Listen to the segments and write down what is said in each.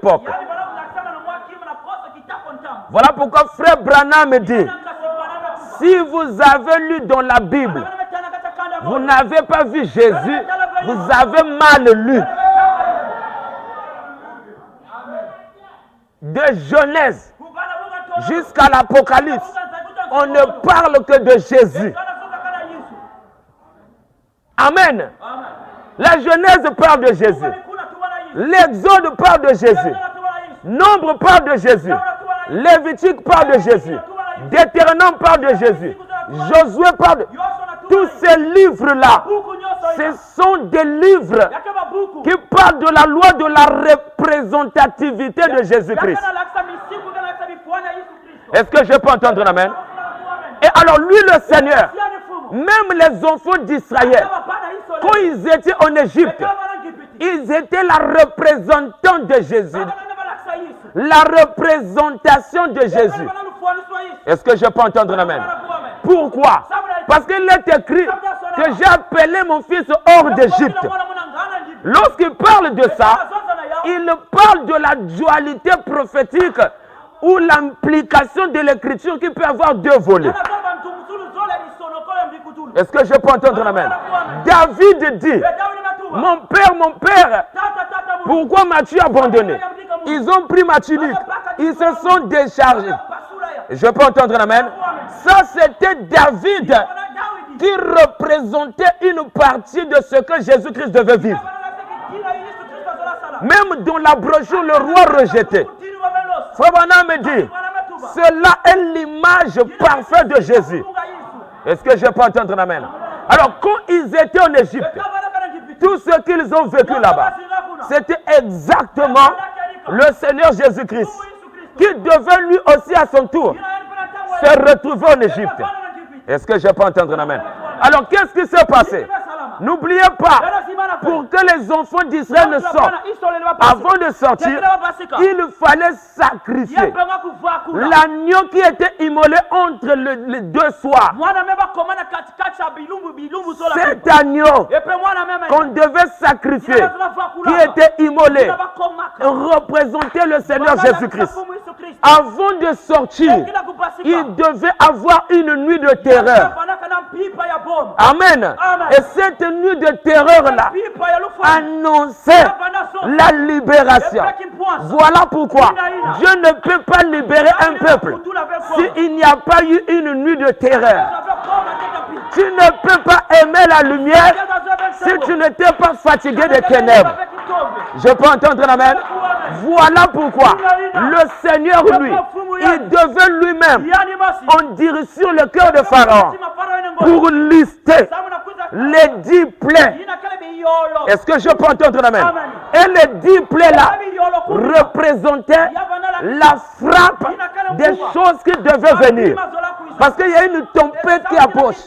époque. Voilà pourquoi frère Branham dit, si vous avez lu dans la Bible, vous n'avez pas vu Jésus, vous avez mal lu. De Genèse jusqu'à l'Apocalypse, on ne parle que de Jésus. Amen. La Genèse parle de Jésus. L'Exode parle de Jésus. Nombre parle de Jésus. Lévitique parle de Jésus. Deutéronome parle de Jésus. Josué parle de... Tous ces livres-là, ce sont des livres qui parlent de la loi de la représentativité de Jésus-Christ. Est-ce que je peux entendre un amen? Et alors lui, le Seigneur, même les enfants d'Israël, quand ils étaient en Égypte, ils étaient la représentante de Jésus. La représentation de Jésus. Est-ce que je peux entendre un amen? Pourquoi? Parce qu'il est écrit que j'ai appelé mon fils hors d'Égypte. Lorsqu'il parle de ça, il parle de la dualité prophétique ou l'implication de l'écriture qui peut avoir deux volets. Est-ce que je peux entendre un amen? David dit, mon père, pourquoi m'as-tu abandonné? Ils ont pris ma tunique, ils se sont déchargés. Je peux entendre un amen? Ça, c'était David qui représentait une partie de ce que Jésus-Christ devait vivre. Même dans la brochure, le roi rejeté. Frère Branham me dit, cela est l'image parfaite de Jésus. Est-ce que je peux entendre un amen? Alors, quand ils étaient en Égypte, tout ce qu'ils ont vécu là-bas, c'était exactement le Seigneur Jésus-Christ qui devait lui aussi à son tour se retrouver en Égypte. Est-ce que je peux entendre un amen? Alors, qu'est-ce qui s'est passé? N'oubliez pas, pour que les enfants d'Israël ne sortent, avant de sortir, il fallait sacrifier l'agneau qui était immolé entre les deux soirs. Cet agneau qu'on devait sacrifier, qui était immolé, représentait le Seigneur Jésus-Christ. Avant de sortir, il devait avoir une nuit de terreur. Amen. Et cette nuit de terreur-là annonçait la libération. Voilà pourquoi Dieu ne peut pas libérer un peuple s'il n'y a pas eu une nuit de terreur. Tu ne peux pas aimer la lumière si tu n'étais pas fatigué des ténèbres. Je peux entendre un amen? Voilà pourquoi le Seigneur, lui, il devait lui-même en direction le cœur de Pharaon pour lister les 10 plaies. Est-ce que je peux entendre un amen? Et les 10 plaies-là représentaient la frappe des choses qui devaient venir. Parce qu'il y a une tempête qui approche.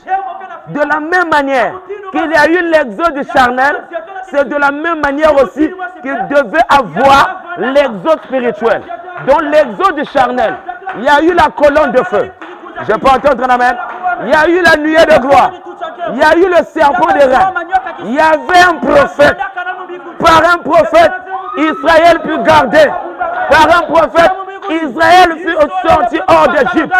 De la même manière qu'il y a eu l'exode charnel, c'est de la même manière aussi qu'il devait avoir l'exode spirituel. Dans l'exode charnel, il y a eu la colonne de feu. Je peux entendre un amen? Il y a eu la nuée de gloire. Il y a eu le serpent des reins. Il y avait un prophète. Par un prophète, Israël fut gardé. Par un prophète, Israël fut sorti hors d'Égypte.